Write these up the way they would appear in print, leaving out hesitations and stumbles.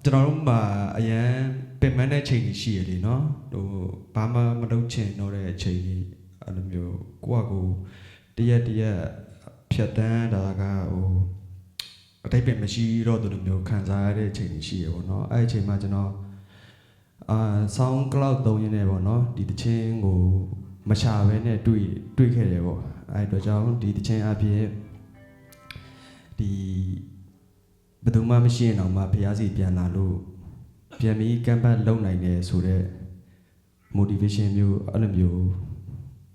ကျွန်တော်တို့မှာအရန်ပင်ပန်းတဲ့ချိန်ကြီးရှိရလေနော်ဟိုဘာမှမလုပ်ချင်တော့တဲ့အချိန်ကြီးအဲ့လိုမျိုးကိုယ့်အကိုတရက်ဖြတ်တန်းတာကဟိုအတိတ်ပင်မရှိတော့သူလိုမျိုးခံစားရတဲ့အချိန်ကြီးရှိရပေါ့နော်အဲ့အချိန်မှာကျွန်တော်sound cloud သုံးရင်းနဲ့ပေါ့နော်ဒီတခြင်းကိုမချဘဲနဲ့တွေ့ခဲ့တယ်ပေါ့အဲ့အတွက်ကြောင့်ဒီတခြင်းအဖြစ်ဒီဘယ်သူမှမရှိရင်တော့မှဖျားစီပြန်လာလို့ပြန်ပြီးကမ်ပတ်လုပ်နိုင်တယ်ဆိုတော့ motivation မျိုးအဲ့လိုမျိုး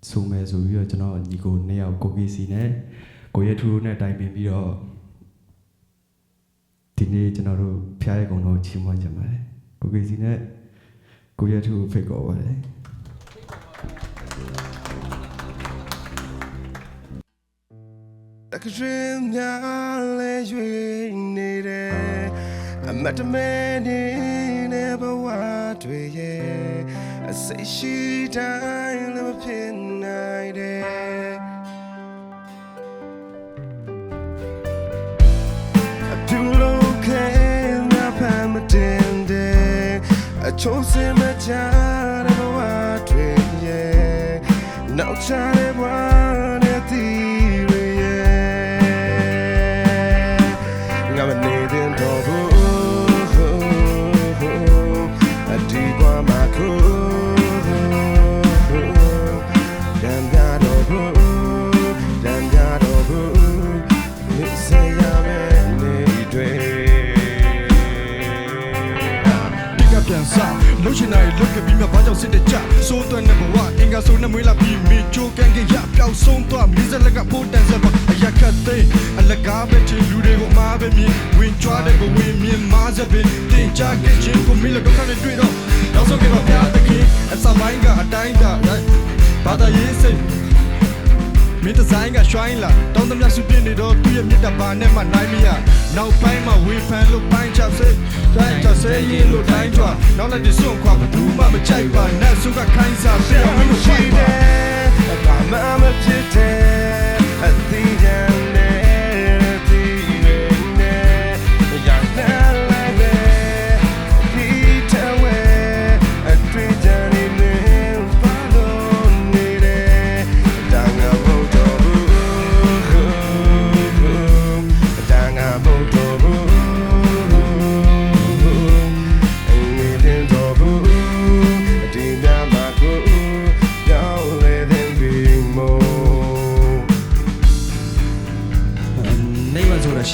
ဆိုမယ်ဆိုပြီးတော့ကျွန်တော်ညီကိုနှစ်ယောက်ကိုကီစီနဲ့ကိုရဲထူနဲ့တိုင်ပင်ပြီးတော့ဒီနေ့ကျွန်တော်တို့ဖျားရဲကုံတော်ချီးမွမ်းကြပါတယ်ကိုကီစီနဲ့ကိုရဲထူဖိတ်ခေါ်ပါတယ်တကယ်များလဲရွေးနေတယ်အမတ်တမဲနေဘဝတွေရဲ့အစိတ်ရှိတိုင်းလည်းမဖြစ်နိုင်တယ်အတူလုံးခဲငါဖမ်းမတင်တယ်အချိုးစင်မချတဲ့ဘဝတွေရဲ့နောက်ချတဲ့ဘဝနဲ့တီးလို့ချင်တယ်လုတ်ကပြီးမှဘာကြောင့်စစ်တဲ့ကြစိုးသွန်းတဲ့ဘဝအင်္ဂါဆိုးနဲ့မွေးလာပြီးမိချိုးကန်ကြရပျောက်ဆုံးသွားမိစလက်ကပိုးတန်ဆက်ပါအရခတ်သိအလကားပဲချင်လူတွေကိုမားပဲမြင်ဝင်ကြွားတဲ့ကိုဝင်မြင်မားစပင်တင်ကြခဲ့ခြင်းကိုမိလက်တော့ခနဲ့တွေ့တော့နောက်ဆုံးကတော့ဖျားသခင်အစမိုင်းကအတိုင်းသာဘာသာရေးစိတ်မင်းတဆိုင်ကရွှိုင်းလာတောင်းတမစုပြနေတော့သူ့ရဲ့မြတ်တာဘာနဲ့မှနိုင်မရနောက်ပိုင်းမှာဝေဖန်လို့ပိုင်းချစေတိုင်းချစေရင်လို့တိုင်းကြွနောက်လိုက်တဲ့စွန့်ခွာဘူးမှမချိုက်ပါနဲ့ဆုကခိုင်းစားပြောင်းလို့ရှိတယ်ဘာမှမဖြစ်တဲ့အသီးတန်နဲ့တီးနေရတဲ့လိုက်ပဲဒီတဝဲအတွေ့အကြုံတွေဘာလို့နေတယ်တောင်းငါဘုတ်တော်ဘူးတောင်းငါဘုတ်တော်ဘူး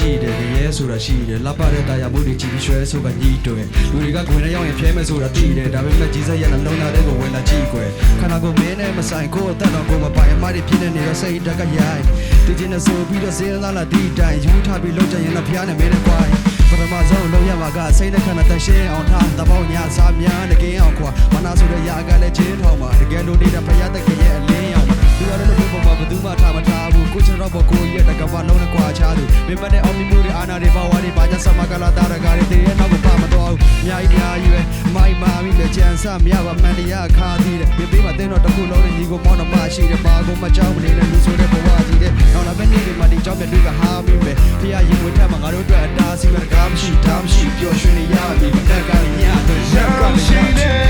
ရှိတယ်ရဲဆိုတာရှိတယ်လှပတဲ့တရားမှုတွေကြည့်ပြီးရွှဲဆိုကညီးတွယ်လူတွေကခွင်ထဲရောက်ရင်ဖျဲမယ်ဆိုတာသိတယ်ဒါပေမဲ့ကြီးစက်ရနှလုံးသားတွေကိုဝင်လာကြည့်ကွယ်ခန္ဓာကိုယ်မင်းနဲ့မဆိုင်ကိုယ်အသက်တော်ကိုမပိုင်အမတွေဖြစ်နေတော့စိတ်တက်ကရိုက်ဒီချင်းနဲ့ဆိုပြီးတော့စဉ်းစားလာဒီတိုင်ယူထားပြီးလောက်ကြရင်တော့ဖျားနေမင်းနဲ့ကွာပထမဆုံးလုံးရမှာကစိတ်နဲ့ခန္ဓာတရှင်းအောင်ထားတပေါင်းညာစားများတကင်းအောင်ခွာမနာဆိုတဲ့ຢာကလည်းချင်းထောင်မှာတကယ်လို့နေတဲ့ဖျားတက်ကရဲ့အလင်းအောင်သူရတဲ့ဘုံမှာဘသူမှထားမထားဘူးကိုချင်တော့ကိုရဲ့တကဘာလုံးနဲ့ကွာချသူမိမနဲ့အောင်မြင်မှုတွေအာနာတွေဘာဝတွေဘာညာစမကလာတာကားတွေတည်းရဲ့နောက်ကိုပါမတော့ဘူးအများကြီးပဲမိုင်းမာပြီးလက်ချမ်းစမရပါမှန်တရားခါသေးတယ်ဘေးဘေးမှာတင်းတော့တစ်ခုလုံးနဲ့ညီကိုမောင်းတော့မရှိတယ်ဘာကိုမကြောက်မနေနဲ့လူဆိုတဲ့ဘဝကြီးတဲ့နောက်လာပဲနေ့တွေမှာဒီကြောက်မြတ်တွေကဟာပြီးပဲဖျားရင်ဝင်ထက်မှာငါတို့အတွက်အတားစီမဲ့ကားမရှိထားမရှိပျော်ရွှင်နေရပြီမတက်ကလည်းညတော့ရောက်ရှိတယ်